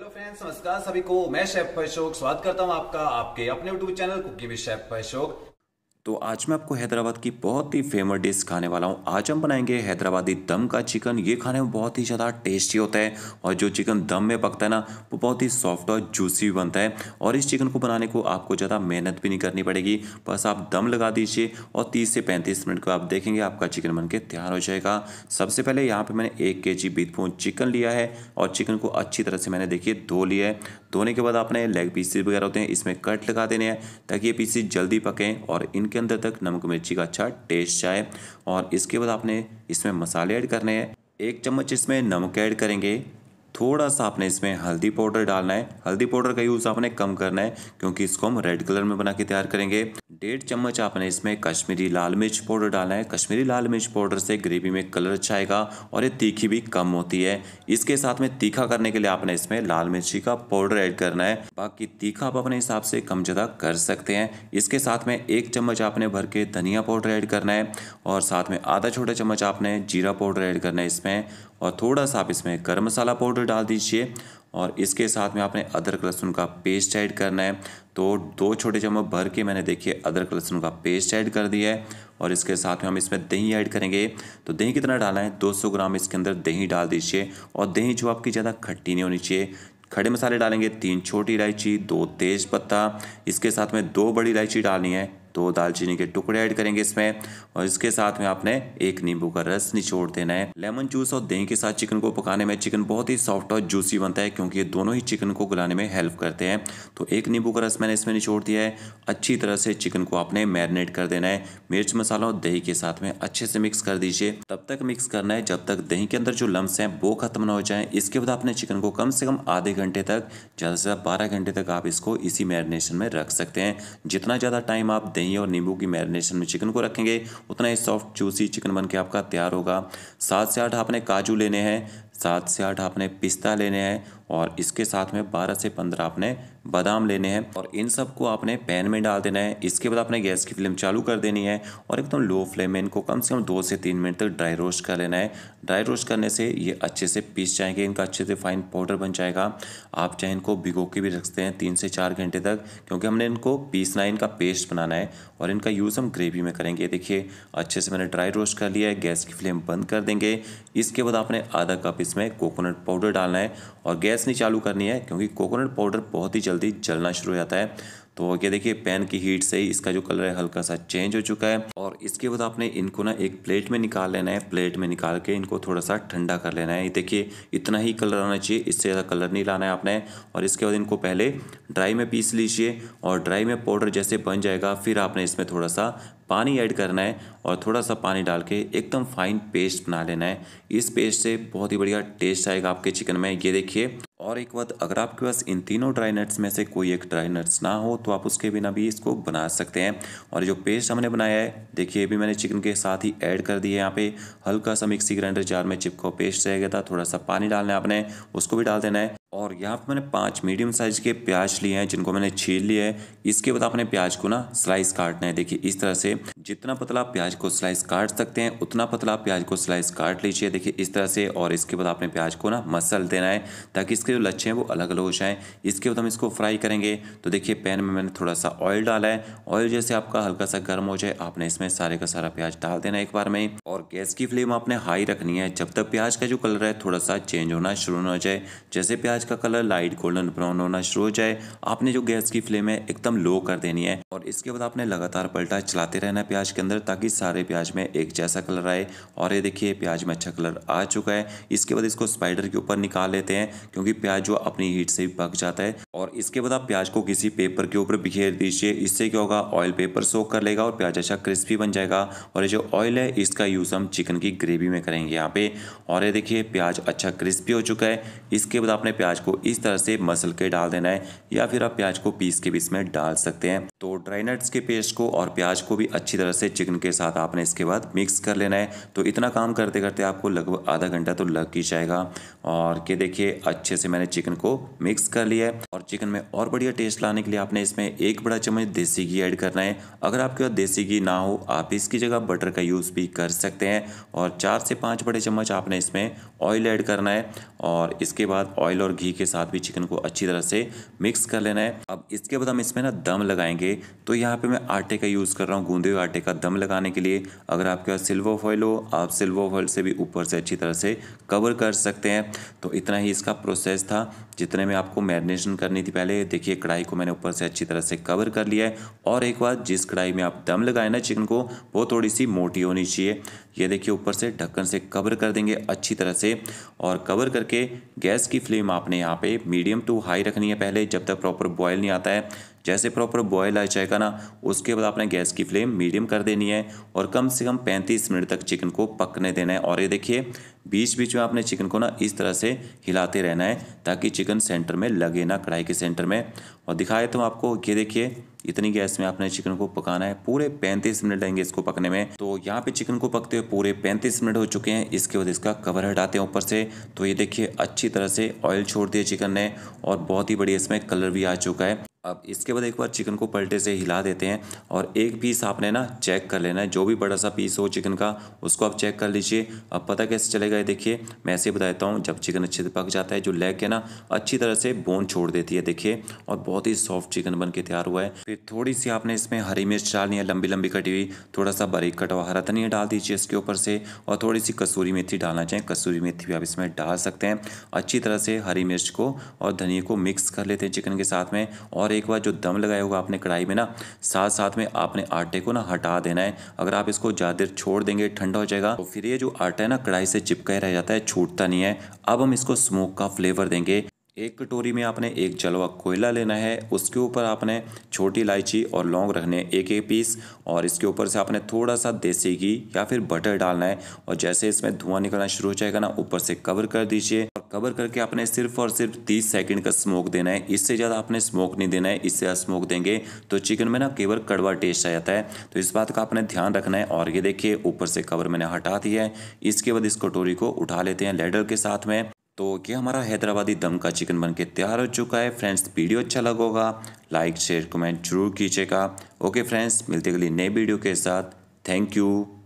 Hello friends, नमस्कार सभी को। मैं शेफ अशोक स्वागत करता हूं आपका आपके अपने YouTube channel cooking with chef Ashok. तो आज मैं आपको हैदराबाद की बहुत ही फेमस डिश खाने वाला हूँ। आज हम बनाएंगे हैदराबादी दम का चिकन। ये खाने में बहुत ही ज़्यादा टेस्टी होता है और जो चिकन दम में पकता है ना, वो बहुत ही सॉफ्ट और जूसी भी बनता है। और इस चिकन को बनाने को आपको ज़्यादा मेहनत भी नहीं करनी पड़ेगी, बस आप दम लगा दीजिए और 30 से 35 मिनट को आप देखेंगे आपका चिकन बन के तैयार हो जाएगा। सबसे पहले यहाँ पर मैंने 1 kg बीफ बोन चिकन लिया है और चिकन को अच्छी तरह से मैंने देखिए धो लिया है। धोने के बाद आपने लेग पीसेस वगैरह होते हैं, इसमें कट लगा देने हैं ताकि ये पीसेस जल्दी पकें और इनके अंदर तक नमक मिर्ची का अच्छा टेस्ट जाए। और इसके बाद आपने इसमें मसाले ऐड करने हैं। 1 चम्मच इसमें नमक ऐड करेंगे। थोड़ा सा आपने इसमें हल्दी पाउडर डालना है। हल्दी पाउडर का यूज़ आपने कम करना है क्योंकि इसको हम रेड कलर में बना के तैयार करेंगे। 1.5 चम्मच आपने इसमें कश्मीरी लाल मिर्च पाउडर डालना है। कश्मीरी लाल मिर्च पाउडर से ग्रेवी में कलर अच्छा आएगा और ये तीखी भी कम होती है। इसके साथ में तीखा करने के लिए आपने इसमें लाल मिर्ची का पाउडर ऐड करना है। बाकी तीखा आप अपने हिसाब से कम ज़्यादा कर सकते हैं। इसके साथ में 1 चम्मच आपने भर के धनिया पाउडर ऐड करना है और साथ में आधा छोटा चम्मच आपने जीरा पाउडर ऐड करना है इसमें। और थोड़ा सा आप इसमें गर्म मसाला पाउडर डाल दीजिए और इसके साथ में आपने अदरक लहसुन का पेस्ट ऐड करना है। तो 2 छोटे चम्मच भर के मैंने देखिए अदरक लहसुन का पेस्ट ऐड कर दिया है। और इसके साथ में हम इसमें दही ऐड करेंगे। तो दही कितना डालना है, 200 ग्राम इसके अंदर दही डाल दीजिए। और दही जो आपकी ज़्यादा खट्टी नहीं होनी चाहिए। खड़े मसाले डालेंगे 3 छोटी इलायची, 2 तेज पत्ता, इसके साथ में 2 बड़ी इलायची डालनी है, 2 दालचीनी के टुकड़े ऐड करेंगे इसमें। और इसके साथ में आपने 1 नींबू का रस निचोड़ देना है। लेमन जूस और दही के साथ चिकन को पकाने में चिकन बहुत ही सॉफ्ट और जूसी बनता है क्योंकि ये दोनों ही चिकन को गलाने में हेल्प करते हैं। तो 1 नींबू का रस मैंने इसमें निचोड़ दिया है। अच्छी तरह से चिकन को आपने मैरिनेट कर देना है। मिर्च मसाला और दही के साथ में अच्छे से मिक्स कर दीजिए। तब तक मिक्स करना है जब तक दही के अंदर जो लम्स हैं वो खत्म ना हो जाए। इसके बाद आपने चिकन को कम से कम आधे घंटे तक, ज़्यादा से ज़्यादा 12 घंटे तक आप इसको इसी मैरिनेशन में रख सकते हैं। जितना ज़्यादा टाइम आप दही और नींबू की मैरिनेशन में चिकन को रखेंगे उतना ही सॉफ्ट जूसी चिकन बन के आपका तैयार होगा। 7 से 8 आपने काजू लेने हैं, 7 से 8 आपने पिस्ता लेने हैं और इसके साथ में 12 से 15 आपने बादाम लेने हैं और इन सबको आपने पैन में डाल देना है। इसके बाद आपने गैस की फ्लेम चालू कर देनी है और एकदम लो फ्लेम में इनको कम से कम 2 से 3 मिनट तक ड्राई रोस्ट कर लेना है। ड्राई रोस्ट करने से ये अच्छे से पीस जाएंगे, इनका अच्छे से फाइन पाउडर बन जाएगा। आप चाहे इनको भिगो के भी रख सकते हैं 3 से 4 घंटे तक, क्योंकि हमने इनको पीसना है, इनका पेस्ट बनाना है और इनका यूज़ हम ग्रेवी में करेंगे। देखिए अच्छे से मैंने ड्राई रोस्ट कर लिया है। गैस की फ्लेम बंद कर देंगे। इसके बाद आपने आधा कप इसमें कोकोनट पाउडर डालना है और गैस नहीं चालू करनी है क्योंकि कोकोनट पाउडर बहुत ही जल्दी जलना शुरू हो जाता है। तो ये देखिए पैन की हीट से ही इसका जो कलर है हल्का सा चेंज हो चुका है। और इसके बाद आपने इनको ना एक प्लेट में निकाल लेना है। प्लेट में निकाल के इनको थोड़ा सा ठंडा कर लेना है। देखिए इतना ही कलर आना चाहिए, इससे ज़्यादा कलर नहीं लाना है आपने। और इसके बाद इनको पहले ड्राई में पीस लीजिए और ड्राई में पाउडर जैसे बन जाएगा फिर आपने इसमें थोड़ा सा पानी ऐड करना है और थोड़ा सा पानी डाल के एकदम फाइन पेस्ट बना लेना है। इस पेस्ट से बहुत ही बढ़िया टेस्ट आएगा आपके चिकन में। ये देखिए। और एक बात, अगर आपके पास इन तीनों ड्राई नट्स में से कोई एक ड्राई नट्स ना हो तो आप उसके बिना भी इसको बना सकते हैं। और जो पेस्ट हमने बनाया है देखिए, ये भी मैंने चिकन के साथ ही ऐड कर दिया है। यहाँ पे हल्का सा मिक्सी ग्राइंडर जार में चिपको पेस्ट रह गया था, थोड़ा सा पानी डालना है आपने, उसको भी डाल देना है। और यहाँ पे मैंने 5 मीडियम साइज के प्याज लिए हैं जिनको मैंने छील लिया है। इसके बाद आपने प्याज को ना स्लाइस काटना है। देखिए इस तरह से, जितना पतला प्याज को स्लाइस काट सकते हैं उतना पतला प्याज को स्लाइस काट लीजिए। देखिए इस तरह से। और इसके बाद आपने प्याज को ना मसल देना है ताकि इसके जो लच्छे हैं वो अलग अलग हो जाएं। इसके बाद हम इसको फ्राई करेंगे। तो देखिए पैन में मैंने थोड़ा सा ऑयल डाला है। ऑयल जैसे आपका हल्का सा गर्म हो जाए आपने इसमें सारे का सारा प्याज डाल देना एक बार में। और गैस की फ्लेम आपने हाई रखनी है जब तक प्याज का जो कलर है थोड़ा सा चेंज होना शुरू ना हो जाए। जैसे प्याज का कलर लाइट गोल्डन ब्राउन होना शुरू हो जाए आपने जो गैस की फ्लेम है एकदम लो कर देनी है। और इसके बाद आपने लगातार पलटा चलाते रहना है प्याज के अंदर ताकि सारे प्याज में एक जैसा कलर आए। और ये देखिए प्याज में अच्छा कलर आ चुका है। इसके बाद इसको स्पाइडर के ऊपर निकाल लेते हैं क्योंकि प्याज जो अपनी हीट से भी पक जाता है। और इसके बाद आप प्याज को किसी पेपर के ऊपर बिखेर दीजिए। इससे क्या होगा, ऑयल पेपर सोक कर लेगा और प्याज अच्छा क्रिस्पी बन जाएगा। और ये जो ऑयल है इसका यूज़ हम चिकन की ग्रेवी में करेंगे यहाँ पे। और ये देखिए प्याज अच्छा क्रिस्पी हो चुका है। इसके बाद आपने प्याज को इस तरह से मसल के डाल देना है या फिर आप प्याज को पीस के भी इसमें डाल सकते हैं। तो ड्राई नट्स के पेस्ट को और प्याज को भी अच्छी तरह से चिकन के साथ आपने इसके बाद मिक्स कर लेना है। तो इतना काम करते करते आपको लगभग आधा घंटा तो लग ही जाएगा। और ये देखिए अच्छे से मैंने चिकन को मिक्स कर लिया है। और और चिकन में और बढ़िया टेस्ट लाने के लिए आपने इसमें 1 बड़ा चम्मच देसी घी ऐड करना है। अगर आपके पास देसी घी ना हो आप इसकी जगह बटर का यूज़ भी कर सकते हैं। और 4 से 5 बड़े चम्मच आपने इसमें ऑयल ऐड करना है और इसके बाद ऑयल और घी के साथ भी चिकन को अच्छी तरह से मिक्स कर लेना है। अब इसके बाद हम इसमें ना दम लगाएंगे। तो यहाँ पे मैं आटे का यूज़ कर रहा हूँ, गूंदे हुए आटे का दम लगाने के लिए। अगर आपके पास सिल्वर फॉइल हो आप सिल्वर फॉइल से भी ऊपर से अच्छी तरह से कवर कर सकते हैं। तो इतना ही इसका प्रोसेस था जितने में आपको मैरिनेशन करनी थी। पहले देखिए कढ़ाई को मैंने ऊपर से अच्छी तरह से कवर कर लिया है। और एक बात, जिस कढ़ाई में आप दम लगाए ना चिकन को वो थोड़ी सी मोटी होनी चाहिए। ये देखिए ऊपर से ढक्कन से कवर कर देंगे अच्छी तरह से। और कवर करके गैस की फ्लेम आपने यहाँ पे मीडियम टू हाई रखनी है पहले, जब तक प्रॉपर बॉयल नहीं आता है। जैसे प्रॉपर बॉयल आ जाएगा ना उसके बाद आपने गैस की फ्लेम मीडियम कर देनी है और कम से कम 35 मिनट तक चिकन को पकने देना है। और ये देखिए बीच बीच में आपने चिकन को ना इस तरह से हिलाते रहना है ताकि चिकन सेंटर में लगे ना, कढ़ाई के सेंटर में। और दिखाए तो आपको, ये देखिए इतनी गैस में आपने चिकन को पकाना है। पूरे 35 मिनट लगेंगे इसको पकने में। तो यहाँ पे चिकन को पकते हुए पूरे 35 मिनट हो चुके हैं। इसके बाद इसका कवर हटाते हैं ऊपर से। तो ये देखिए अच्छी तरह से ऑयल छोड़ दिया चिकन ने और बहुत ही बढ़िया इसमें कलर भी आ चुका है। अब इसके बाद एक बार चिकन को पलटे से हिला देते हैं और एक पीस आपने ना चेक कर लेना है, जो भी बड़ा सा पीस हो चिकन का उसको आप चेक कर लीजिए। अब पता कैसे चलेगा, ये देखिए मैं ऐसे बताता हूँ। जब चिकन अच्छे से पक जाता है जो लेग है ना अच्छी तरह से बोन छोड़ देती है देखिए, और बहुत ही सॉफ्ट चिकन बन के तैयार हुआ है। फिर थोड़ी सी आपने इसमें हरी मिर्च डालनी है, लंबी लंबी कटी हुई। थोड़ा सा बारीक कटा हुआ हरा धनिया डाल दीजिए इसके ऊपर से। और थोड़ी सी कसूरी मेथी डालना चाहें, कसूरी मेथी भी आप इसमें डाल सकते हैं। अच्छी तरह से हरी मिर्च को और धनिया को मिक्स कर लेते हैं चिकन के साथ में। और एक बार जो दम लगाया होगा आपने कढ़ाई में ना, साथ साथ में आपने आटे को ना हटा देना है। अगर आप इसको ज़्यादा देर छोड़ देंगे ठंडा हो जाएगा तो फिर ये जो आटा है ना कढ़ाई से चिपका रह जाता है, छूटता नहीं है। अब हम इसको स्मोक का फ्लेवर देंगे। एक कटोरी में आपने एक जलवा कोयला लेना है, उसके ऊपर आपने छोटी इलायची और लौंग रखने एक एक पीस। और इसके ऊपर से आपने थोड़ा सा देसी घी या फिर बटर डालना है। और जैसे इसमें धुआं निकलना शुरू हो जाएगा ना ऊपर से कवर कर दीजिए। और कवर करके आपने सिर्फ और सिर्फ 30 सेकंड का स्मोक देना है, इससे ज़्यादा आपने स्मोक नहीं देना है। इससे ज़्यादा स्मोक देंगे तो चिकन में ना केवल कड़वा टेस्ट आ जाता है, तो इस बात का आपने ध्यान रखना है। और ये देखिए ऊपर से कवर मैंने हटा दिया है। इसके बाद इस कटोरी को उठा लेते हैं लैडर के साथ में। तो ये हमारा हैदराबादी दम का चिकन बनके तैयार हो चुका है। फ्रेंड्स वीडियो अच्छा लगा होगा लाइक शेयर कमेंट जरूर कीजिएगा। ओके फ्रेंड्स, मिलते अगली नई वीडियो के साथ। Thank you.